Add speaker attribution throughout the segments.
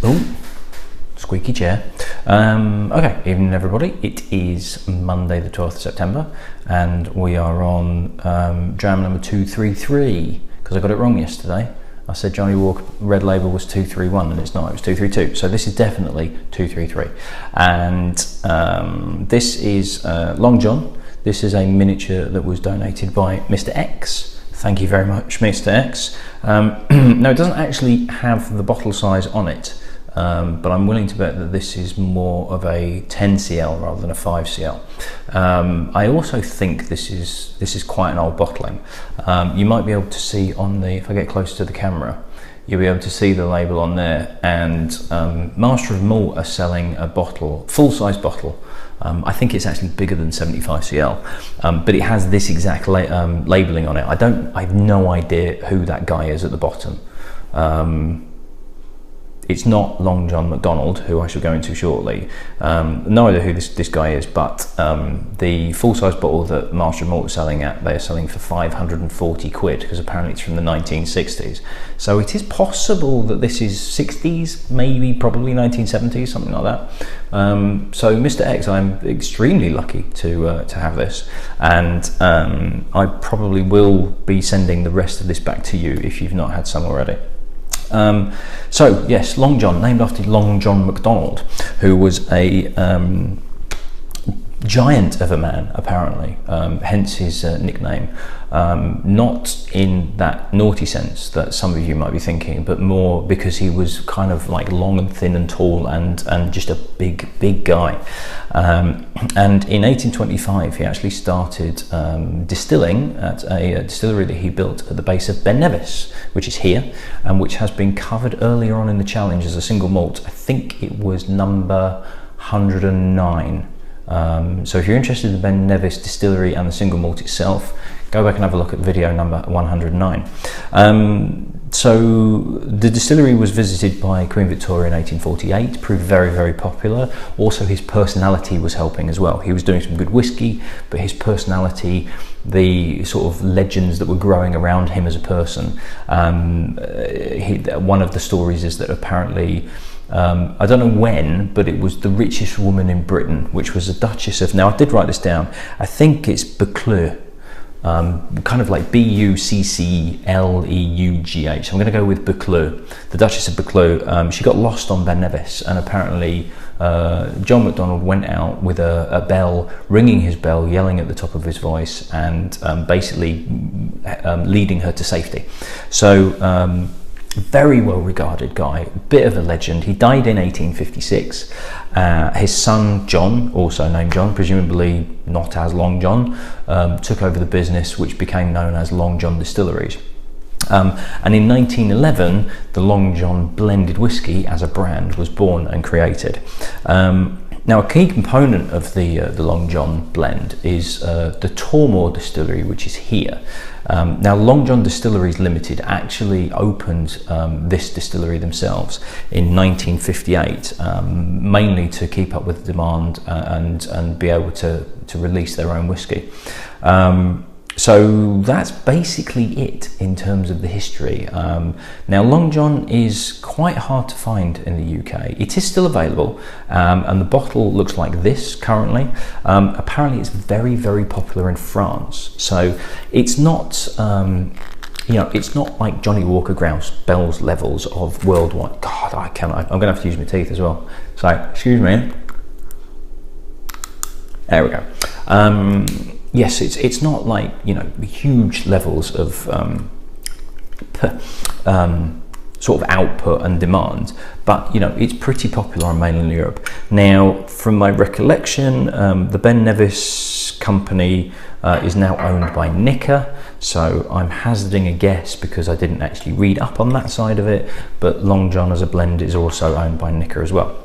Speaker 1: Oh, squeaky chair. Okay, evening everybody. It is Monday the 12th of September and we are on dram number 233 because I got it wrong yesterday. I said Johnny Walker red label was 231 and it's not, it was 232. So this is definitely 233. And this is Long John. This is a miniature that was donated by Mr. X. Thank you very much, Mr. X. No, it doesn't actually have the bottle size on it. But I'm willing to bet that this is more of a 10cl rather than a 5cl. I also think this is quite an old bottling. You might be able to see on the, if I get closer to the camera, you'll be able to see the label on there. And Master of Malt are selling a bottle, full-size bottle. I think it's actually bigger than 75cl, but it has this exact labeling on it. I have no idea who that guy is at the bottom. It's not Long John MacDonald, who I shall go into shortly. No idea who this guy is, but the full-size bottle that Master of Malt are selling at, they're selling for 540 quid, because apparently it's from the 1960s. So it is possible that this is 60s, maybe, probably 1970s, something like that. So Mr. X, I'm extremely lucky to have this, and I probably will be sending the rest of this back to you if you've not had some already. So yes, Long John, named after Long John MacDonald, who was a giant of a man, apparently, hence his nickname. Not in that naughty sense that some of you might be thinking, but more because he was kind of like long and thin and tall and just a big guy. And in 1825 he actually started distilling at a distillery that he built at the base of Ben Nevis, which is here, and which has been covered earlier on in the challenge as a single malt. I think it was number 109. So if you're interested in Ben Nevis Distillery and the single malt itself, go back and have a look at video number 109. So the distillery was visited by Queen Victoria in 1848, proved very, very popular. Also his personality was helping as well. He was doing some good whiskey, but his personality, the sort of legends that were growing around him as a person. One of the stories is that apparently, I don't know when, but it was the richest woman in Britain, which was a Duchess of, now I did write this down, I think it's Buccleuch, kind of like Buccleugh. So I'm going to go with Buccleuch, the Duchess of Buccleuch. She got lost on Ben Nevis, and apparently John MacDonald went out with a bell, ringing his bell, yelling at the top of his voice, and basically leading her to safety. So very well regarded guy, bit of a legend. He died in 1856. His son John, also named John, presumably not as Long John, took over the business, which became known as Long John Distilleries. And in 1911 the Long John blended whiskey as a brand was born and created. Now a key component of the Long John blend is the Tormore distillery, which is here. Now Long John Distilleries Limited actually opened this distillery themselves in 1958, mainly to keep up with the demand and be able to release their own whiskey. So that's basically it in terms of the history. Now Long John is quite hard to find in the UK. It is still available, and the bottle looks like this currently. Apparently it's very, very popular in France. So it's not, you know, it's not like Johnny Walker Grouse Bell's levels of worldwide. God, I'm gonna have to use my teeth as well. So, excuse me. There we go. Yes, it's not like, you know, huge levels of sort of output and demand, but you know, it's pretty popular in mainland Europe. Now, from my recollection, the Ben Nevis company is now owned by Nicker, so I'm hazarding a guess because I didn't actually read up on that side of it, but Long John as a blend is also owned by Nicker as well.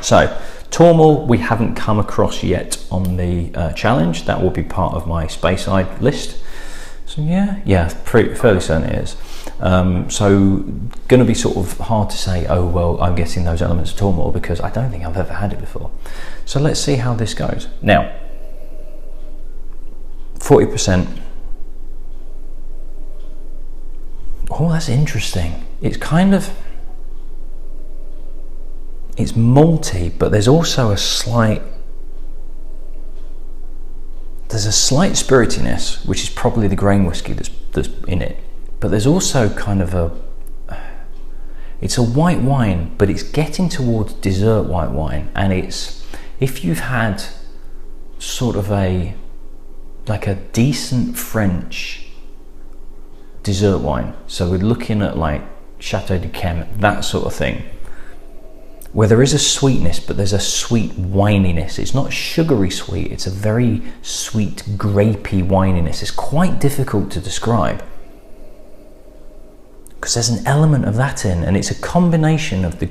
Speaker 1: So Tormore we haven't come across yet on the challenge. That will be part of my Speyside list. So yeah, fairly certain it is. So going to be sort of hard to say, oh well, I'm getting those elements of Tormore, because I don't think I've ever had it before. So let's see how this goes. Now, 40%. Oh, that's interesting. It's kind of, it's malty, but there's also a slight spiritiness, which is probably the grain whiskey that's in it. But there's also kind of it's a white wine, but it's getting towards dessert white wine. And it's, if you've had sort of like a decent French dessert wine, so we're looking at like Chateau de Chem, that sort of thing, where there is a sweetness, but there's a sweet wininess. It's not sugary sweet, it's a very sweet grapey wininess. It's quite difficult to describe, because there's an element of that in, and it's a combination of the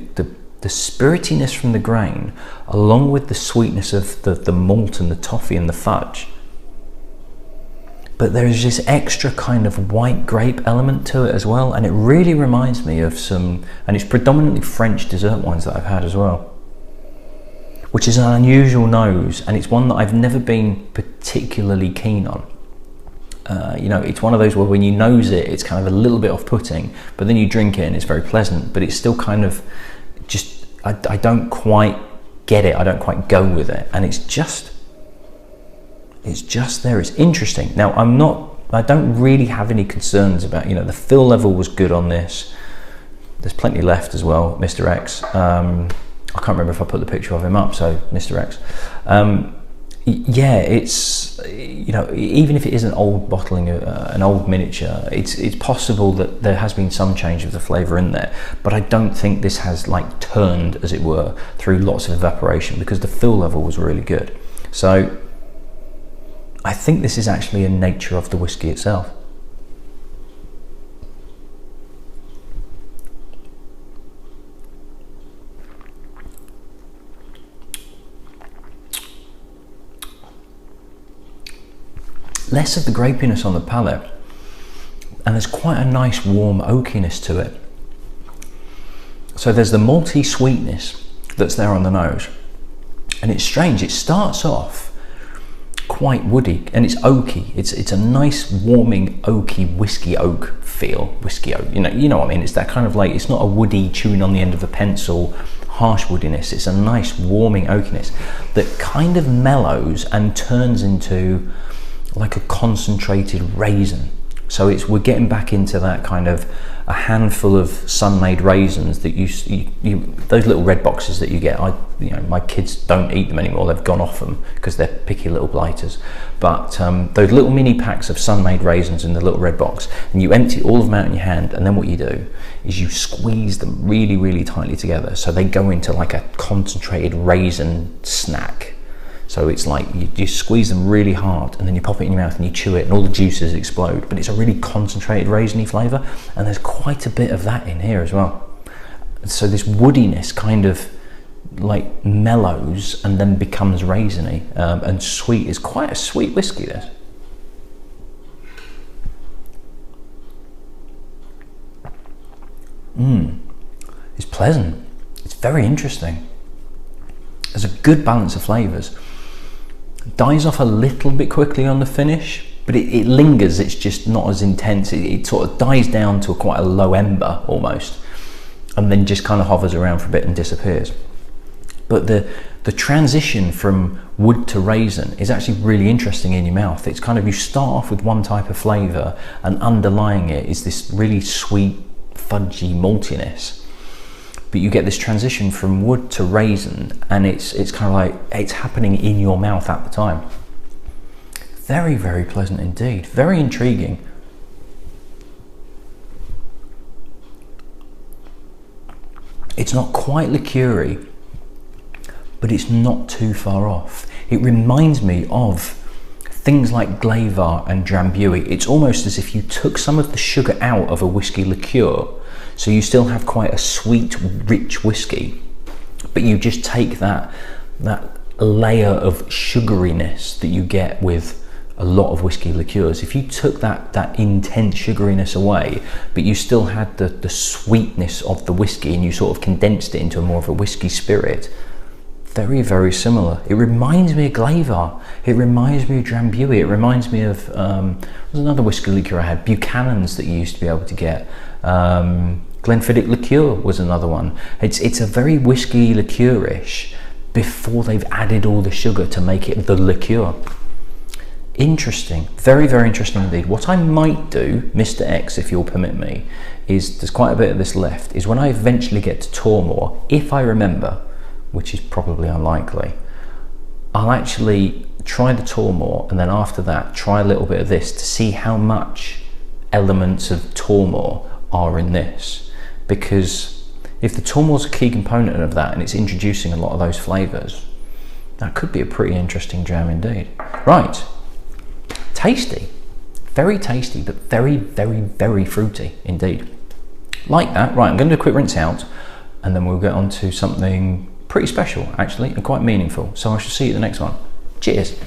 Speaker 1: spiritiness from the grain along with the sweetness of the malt and the toffee and the fudge. But there is this extra kind of white grape element to it as well, and it really reminds me of some, and it's predominantly French dessert wines that I've had as well, which is an unusual nose, and it's one that I've never been particularly keen on. You know, it's one of those where when you nose it, it's kind of a little bit off-putting, but then you drink it and it's very pleasant, but it's still kind of just, I don't quite get it, I don't quite go with it, and it's just there. It's interesting. Now, I don't really have any concerns about, you know, the fill level was good on this. There's plenty left as well, Mr. X. I can't remember if I put the picture of him up, so Mr. X. Yeah, it's, you know, even if it is an old bottling, an old miniature, it's possible that there has been some change of the flavour in there, but I don't think this has like turned, as it were, through lots of evaporation, because the fill level was really good. So I think this is actually a nature of the whiskey itself. Less of the grapiness on the palate, and there's quite a nice warm oakiness to it. So there's the malty sweetness that's there on the nose, and it's strange, it starts off quite woody and it's oaky. It's a nice warming oaky whiskey oak feel. Whiskey oak, you know what I mean? It's that kind of like, it's not a woody chewing on the end of a pencil harsh woodiness, it's a nice warming oakiness that kind of mellows and turns into like a concentrated raisin. So we're getting back into that kind of a handful of sun-made raisins that you those little red boxes that you get. My kids don't eat them anymore. They've gone off them because they're picky little blighters. But those little mini packs of sun-made raisins in the little red box, and you empty all of them out in your hand, and then what you do is you squeeze them really, really tightly together, so they go into like a concentrated raisin snack. So it's like you squeeze them really hard, and then you pop it in your mouth and you chew it, and all the juices explode. But it's a really concentrated raisiny flavour, and there's quite a bit of that in here as well. So this woodiness kind of like mellows and then becomes raisiny, and sweet. Is quite a sweet whiskey, this. It's pleasant. It's very interesting. There's a good balance of flavours. Dies off a little bit quickly on the finish, but it lingers. It's just not as intense. It sort of dies down to quite a low ember almost, and then just kind of hovers around for a bit and disappears. But the transition from wood to raisin is actually really interesting in your mouth. It's kind of, you start off with one type of flavour, and underlying it is this really sweet, fudgy maltiness. But you get this transition from wood to raisin, and it's kind of like, it's happening in your mouth at the time. Very, very pleasant indeed. Very intriguing. It's not quite liqueur-y, but it's not too far off. It reminds me of things like Glavar and Drambuie. It's almost as if you took some of the sugar out of a whiskey liqueur, so you still have quite a sweet, rich whiskey, but you just take that layer of sugariness that you get with a lot of whiskey liqueurs. If you took that intense sugariness away, but you still had the sweetness of the whiskey, and you sort of condensed it into more of a whiskey spirit, very, very similar. It reminds me of Glavar. It reminds me of Drambuie. It reminds me of, there's another whiskey liqueur I had, Buchanan's, that you used to be able to get. Glenfiddich liqueur was another one. It's a very whiskey liqueurish before they've added all the sugar to make it the liqueur. Interesting, very, very interesting indeed. What I might do, Mr. X, if you'll permit me, is, there's quite a bit of this left, is when I eventually get to Tormore, if I remember, which is probably unlikely, I'll actually try the Tormore, and then after that try a little bit of this to see how much elements of Tormore are in this. Because if the Tormore's a key component of that and it's introducing a lot of those flavours, that could be a pretty interesting dram indeed. Right, tasty, very tasty, but very, very, very fruity indeed. Like that. Right, I'm going to do a quick rinse out and then we'll get on to something pretty special actually and quite meaningful. So I shall see you at the next one. Cheers.